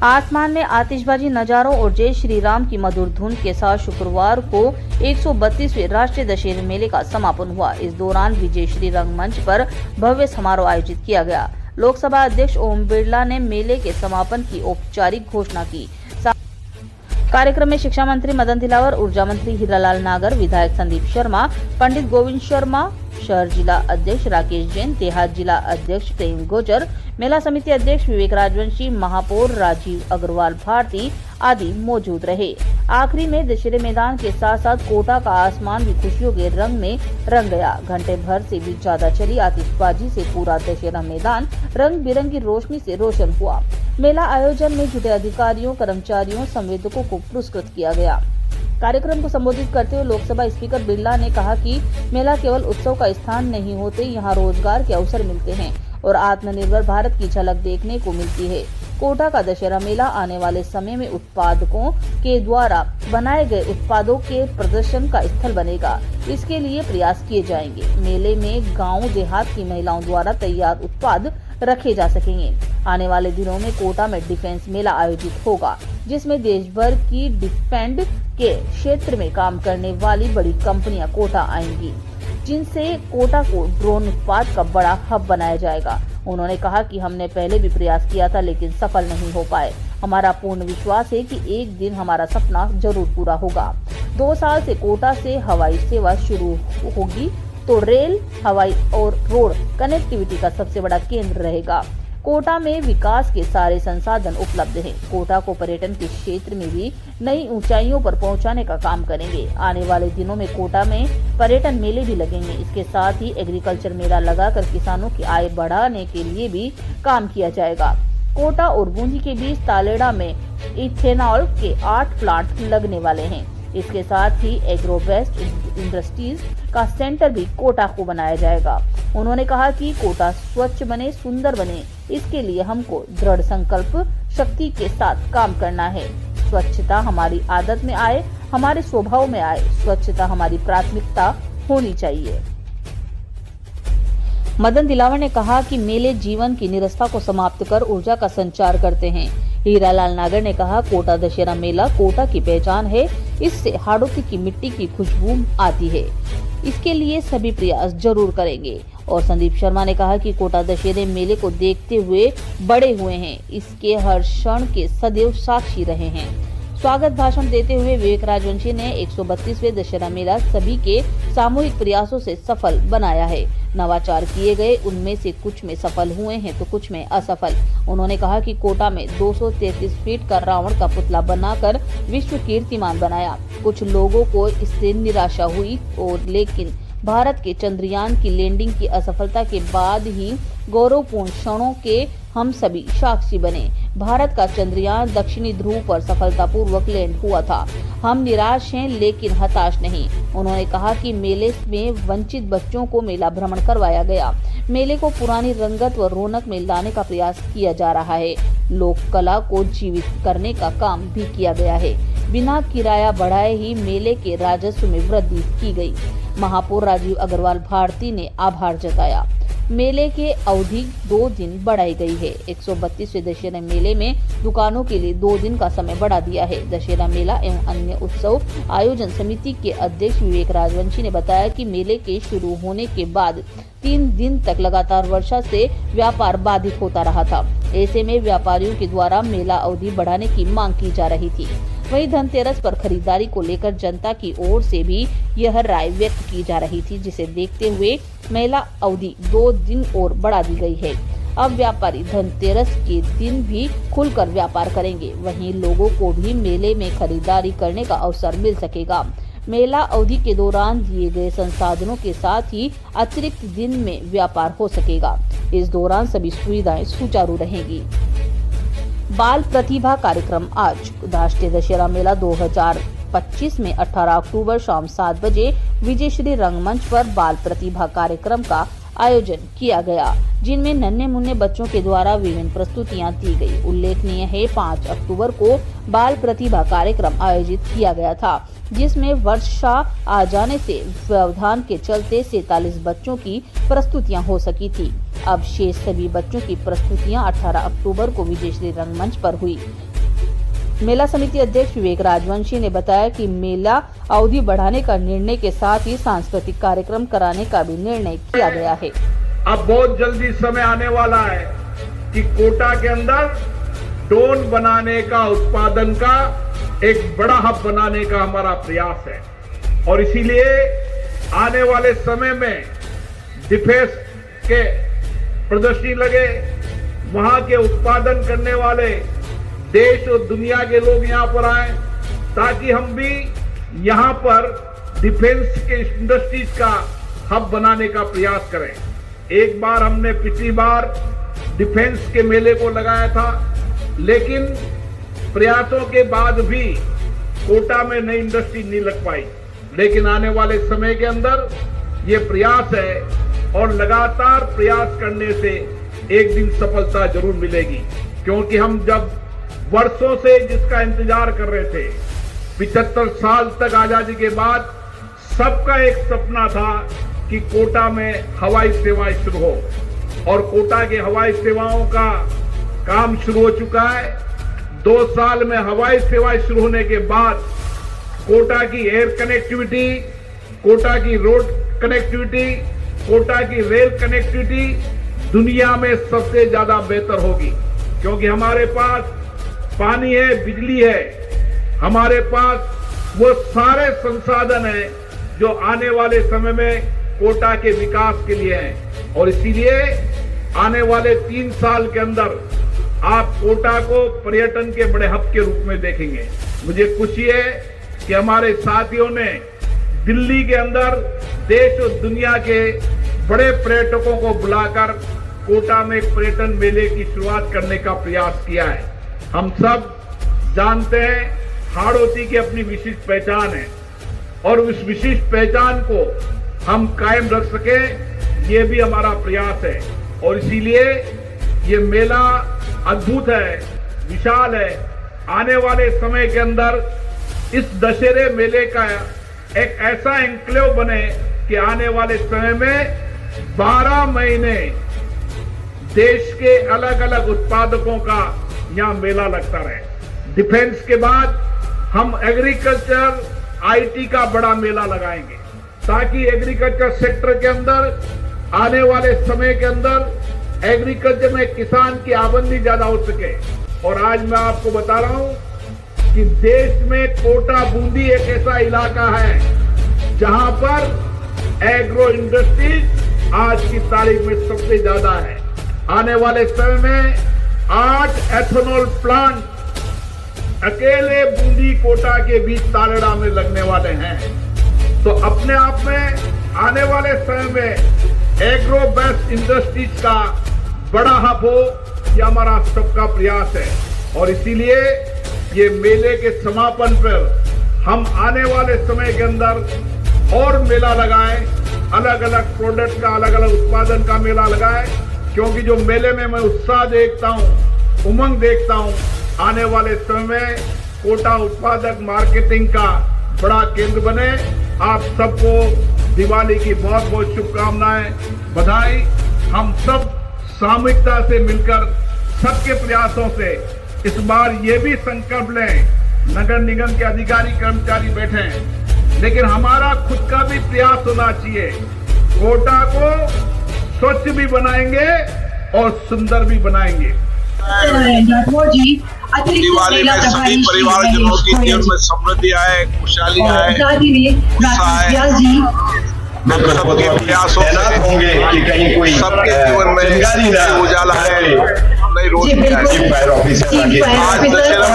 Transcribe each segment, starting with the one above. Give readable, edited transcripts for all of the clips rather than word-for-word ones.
आसमान में आतिशबाजी नजारों और जय श्री राम की मधुर धुन के साथ शुक्रवार को 132वें राष्ट्रीय दशहरे मेले का समापन हुआ। इस दौरान विजय श्री रंगमंच पर भव्य समारोह आयोजित किया गया। लोकसभा अध्यक्ष ओम बिरला ने मेले के समापन की औपचारिक घोषणा की। कार्यक्रम में शिक्षा मंत्री मदन दिलावर, ऊर्जा मंत्री हीरालाल नागर, विधायक संदीप शर्मा, पंडित गोविंद शर्मा, शहर जिला अध्यक्ष राकेश जैन, देहात जिला अध्यक्ष प्रेम गुर्जर, मेला समिति अध्यक्ष विवेक राजवंशी, महापौर राजीव अग्रवाल भारती आदि मौजूद रहे। आखिरी में दशहरे मैदान के साथ साथ कोटा का आसमान भी खुशियों के रंग में रंग गया। घंटे भर से भी ज्यादा चली आतिशबाजी से पूरा दशहरा मैदान रंग बिरंगी रोशनी से रोशन हुआ। मेला आयोजन में जुटे अधिकारियों, कर्मचारियों, संवेदकों को पुरस्कृत किया गया। कार्यक्रम को संबोधित करते हुए लोकसभा स्पीकर बिरला ने कहा कि मेला केवल उत्सव का स्थान नहीं होते, यहाँ रोजगार के अवसर मिलते हैं और आत्मनिर्भर भारत की झलक देखने को मिलती है। कोटा का दशहरा मेला आने वाले समय में उत्पादकों के द्वारा बनाए गए उत्पादों के प्रदर्शन का स्थल बनेगा। इसके लिए प्रयास किए जाएंगे। मेले में गांव देहात की महिलाओं द्वारा तैयार उत्पाद रखे जा सकेंगे। आने वाले दिनों में कोटा में डिफेंस मेला आयोजित होगा, जिसमें देश भर की डिफेंस के क्षेत्र में काम करने वाली बड़ी कंपनियां कोटा आएंगी, जिनसे कोटा को ड्रोन उत्पाद का बड़ा हब बनाया जाएगा। उन्होंने कहा कि हमने पहले भी प्रयास किया था, लेकिन सफल नहीं हो पाए। हमारा पूर्ण विश्वास है कि एक दिन हमारा सपना जरूर पूरा होगा। 2 साल से कोटा से हवाई सेवा शुरू होगी तो रेल, हवाई और रोड कनेक्टिविटी का सबसे बड़ा केंद्र रहेगा। कोटा में विकास के सारे संसाधन उपलब्ध हैं। कोटा को पर्यटन के क्षेत्र में भी नई ऊंचाइयों पर पहुंचाने का काम करेंगे। आने वाले दिनों में कोटा में पर्यटन मेले भी लगेंगे। इसके साथ ही एग्रीकल्चर मेला लगाकर किसानों की आय बढ़ाने के लिए भी काम किया जाएगा। कोटा और बूंदी के बीच तालेड़ा में इथेनॉल के 8 प्लांट लगने वाले हैं। इसके साथ ही एग्रोवेस्ट इंडस्ट्रीज का सेंटर भी कोटा को बनाया जाएगा। उन्होंने कहा कि कोटा स्वच्छ बने, सुंदर बने, इसके लिए हमको दृढ़ संकल्प शक्ति के साथ काम करना है। स्वच्छता हमारी आदत में आए, हमारे स्वभाव में आए। स्वच्छता हमारी प्राथमिकता होनी चाहिए। मदन दिलावर ने कहा कि मेले जीवन की निरस्ता को समाप्त कर ऊर्जा का संचार करते हैं। हीरालाल नागर ने कहा, कोटा दशहरा मेला कोटा की पहचान है। इससे हाड़ोती की मिट्टी की खुशबू आती है। इसके लिए सभी प्रयास जरूर करेंगे। और संदीप शर्मा ने कहा कि कोटा दशहरे मेले को देखते हुए बड़े हुए हैं, इसके हर क्षण के सदैव साक्षी रहे हैं। स्वागत भाषण देते हुए विवेक राजवंशी ने 132वें दशहरा मेला सभी के सामूहिक प्रयासों से सफल बनाया है। नवाचार किए गए, उनमें से कुछ में सफल हुए हैं तो कुछ में असफल। उन्होंने कहा कि कोटा में 233 फीट का रावण का पुतला बनाकर विश्व कीर्तिमान बनाया। कुछ लोगों को इससे निराशा हुई और लेकिन भारत के चंद्रयान की लैंडिंग की असफलता के बाद ही गौरवपूर्ण क्षणों के हम सभी साक्षी बने। भारत का चंद्रयान दक्षिणी ध्रुव पर सफलतापूर्वक लैंड हुआ था। हम निराश हैं लेकिन हताश नहीं। उन्होंने कहा कि मेले में वंचित बच्चों को मेला भ्रमण करवाया गया। मेले को पुरानी रंगत व रौनक में लाने का प्रयास किया जा रहा है। लोक कला को जीवित करने का काम भी किया गया है। बिना किराया बढ़ाए ही मेले के राजस्व में वृद्धि की गई। महापौर राजीव अग्रवाल भारती ने आभार जताया। मेले के अवधि 2 दिन बढ़ाई गई है। 132वें दशहरा मेले में दुकानों के लिए 2 दिन का समय बढ़ा दिया है। दशहरा मेला एवं अन्य उत्सव आयोजन समिति के अध्यक्ष विवेक राजवंशी ने बताया कि मेले के शुरू होने के बाद 3 दिन तक लगातार वर्षा से व्यापार बाधित होता रहा था। ऐसे में व्यापारियों के द्वारा मेला अवधि बढ़ाने की मांग की जा रही थी। वहीं धनतेरस पर खरीदारी को लेकर जनता की ओर से भी यह राय व्यक्त की जा रही थी, जिसे देखते हुए मेला अवधि 2 दिन और बढ़ा दी गई है। अब व्यापारी धनतेरस के दिन भी खुलकर व्यापार करेंगे। वहीं लोगों को भी मेले में खरीदारी करने का अवसर मिल सकेगा। मेला अवधि के दौरान दिए गए संसाधनों के साथ ही अतिरिक्त दिन में व्यापार हो सकेगा। इस दौरान सभी सुविधाएं सुचारू रहेंगी। बाल प्रतिभा कार्यक्रम आज राष्ट्रीय दशहरा मेला 2025 में 18 अक्टूबर शाम 7 बजे विजय श्री रंगमंच पर बाल प्रतिभा कार्यक्रम का आयोजन किया गया, जिनमें नन्हे मुन्ने बच्चों के द्वारा विभिन्न प्रस्तुतियां दी गई। उल्लेखनीय है 5 अक्टूबर को बाल प्रतिभा कार्यक्रम आयोजित किया गया था, जिसमें वर्षा आ जाने से व्यवधान के चलते 47 बच्चों की प्रस्तुतियां हो सकी थी। अब शेष सभी बच्चों की प्रस्तुतियां 18 अक्टूबर को विजय श्री रंगमंच पर हुई। मेला समिति अध्यक्ष विवेक राजवंशी ने बताया कि मेला अवधि बढ़ाने का निर्णय के साथ ही सांस्कृतिक कार्यक्रम कराने का भी निर्णय किया गया है। अब बहुत जल्दी समय आने वाला है कि कोटा के अंदर ड्रोन बनाने का, उत्पादन का एक बड़ा हब बनाने का हमारा प्रयास है और इसीलिए आने वाले समय में डिफेंस के प्रदर्शनी लगे, वहां के उत्पादन करने वाले देश और दुनिया के लोग यहां पर आए ताकि हम भी यहां पर डिफेंस के इंडस्ट्रीज का हब बनाने का प्रयास करें। एक बार हमने पिछली बार डिफेंस के मेले को लगाया था, लेकिन प्रयासों के बाद भी कोटा में नई इंडस्ट्री नहीं लग पाई। लेकिन आने वाले समय के अंदर ये प्रयास है और लगातार प्रयास करने से एक दिन सफलता जरूर मिलेगी, क्योंकि हम जब वर्षों से जिसका इंतजार कर रहे थे, 75 साल तक आजादी के बाद सबका एक सपना था कि कोटा में हवाई सेवाएं शुरू हो और कोटा के हवाई सेवाओं का काम शुरू हो चुका है। 2 साल में हवाई सेवाएं शुरू होने के बाद कोटा की एयर कनेक्टिविटी, कोटा की रोड कनेक्टिविटी, कोटा की रेल कनेक्टिविटी दुनिया में सबसे ज्यादा बेहतर होगी, क्योंकि हमारे पास पानी है, बिजली है, हमारे पास वो सारे संसाधन हैं जो आने वाले समय में कोटा के विकास के लिए हैं। और इसीलिए आने वाले 3 साल के अंदर आप कोटा को पर्यटन के बड़े हब के रूप में देखेंगे। मुझे खुशी है कि हमारे साथियों ने दिल्ली के अंदर देश और दुनिया के बड़े पर्यटकों को बुलाकर कोटा में एक पर्यटन मेले की शुरुआत करने का प्रयास किया है। हम सब जानते हैं हाड़ौती की अपनी विशिष्ट पहचान है और उस विशिष्ट पहचान को हम कायम रख सके, ये भी हमारा प्रयास है। और इसीलिए ये मेला अद्भुत है, विशाल है। आने वाले समय के अंदर इस दशहरे मेले का एक ऐसा एन्क्लेव बने कि आने वाले समय में 12 महीने देश के अलग अलग उत्पादकों का यहां मेला लगता रहे। डिफेंस के बाद हम एग्रीकल्चर, आईटी का बड़ा मेला लगाएंगे ताकि एग्रीकल्चर सेक्टर के अंदर आने वाले समय के अंदर एग्रीकल्चर में किसान की आमदनी ज्यादा हो सके। और आज मैं आपको बता रहा हूं कि देश में कोटा बूंदी एक ऐसा इलाका है जहां पर एग्रो इंडस्ट्रीज आज की तारीख में सबसे ज्यादा है। आने वाले समय में 8 एथेनॉल प्लांट अकेले बूंदी कोटा के बीच तालेड़ा में लगने वाले हैं। तो अपने आप में आने वाले समय में एग्रो बेस्ड इंडस्ट्रीज का बड़ा हब हो, यह हमारा सबका प्रयास है। और इसीलिए ये मेले के समापन पर हम आने वाले समय के अंदर और मेला लगाएं, अलग अलग प्रोडक्ट का, अलग अलग उत्पादन का मेला लगाएं, क्योंकि जो मेले में मैं उत्साह देखता हूं, उमंग देखता हूं, आने वाले समय में कोटा उत्पादक मार्केटिंग का बड़ा केंद्र बने। आप सबको दिवाली की बहुत बहुत शुभकामनाएं, बधाई। हम सब सामूहिकता से मिलकर सबके प्रयासों से इस बार ये भी संकल्प लें, नगर निगम के अधिकारी कर्मचारी बैठे हैं, लेकिन हमारा खुद का भी प्रयास होना चाहिए। कोटा को स्वच्छ भी बनाएंगे और सुंदर भी बनाएंगे। दिवाली में सभी परिवारजनों की जीवन में समृद्धि आए, खुशहाली आए, सबके प्रयासों से होंगे कि कहीं कोई सबके जीवन में उजाला है, नई रोशनी आए। आज दशहरा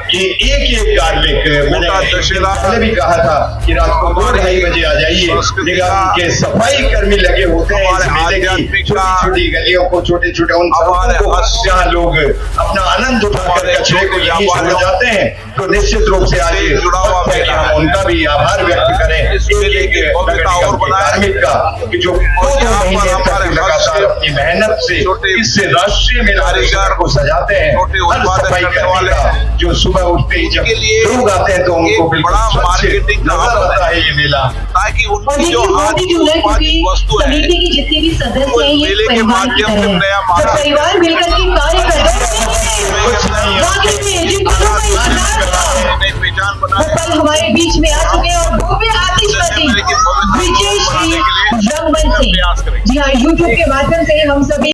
कि एक कार्मिक, मैंने पहले भी कहा था कि रात को 2-2:30 बजे आ जाइए, निगम के सफाई कर्मी लगे होते हैं इस मेले की छोटी-छोटी गलियों को, छोटे-छोटे उन सड़कों को जहाँ लोग अपना आनंद उठाकर कचरे को यहीं छोड़ जाते हैं। तो निश्चित रूप से आज हम उनका भी आभार व्यक्त करें एक कार्मिक का, कि जो 2 महीने तक लगातार अपनी मेहनत से इससे राष्ट्रीय मेला परिवार को सजाते हैं। हर सफाई करने का जो सुबह उठते ही जब लोग आते हैं तो उनको बिल्कुल स्वच्छ नजर आता है ये मेला। ताकि और उनकी ये जो बहुत ही जुड़ा है क्योंकि वस्तु है समिति की जितने भी सदस्य हैं ये मेले के परिवार की माध्यम से तरह नया है। माला सब परिवार मिलकर के कार्य कर रहे हैं। कुछ नहीं है। वाकई में जिन गुरुओं का योगदान था, नई पहचान वो बनाने कल हमारे बीच में आ चुके हैं और भव्य आतिशबाजी विजय श्री रंगमंच से। जी हाँ, यूट्यूब के माध्यम से हम सभी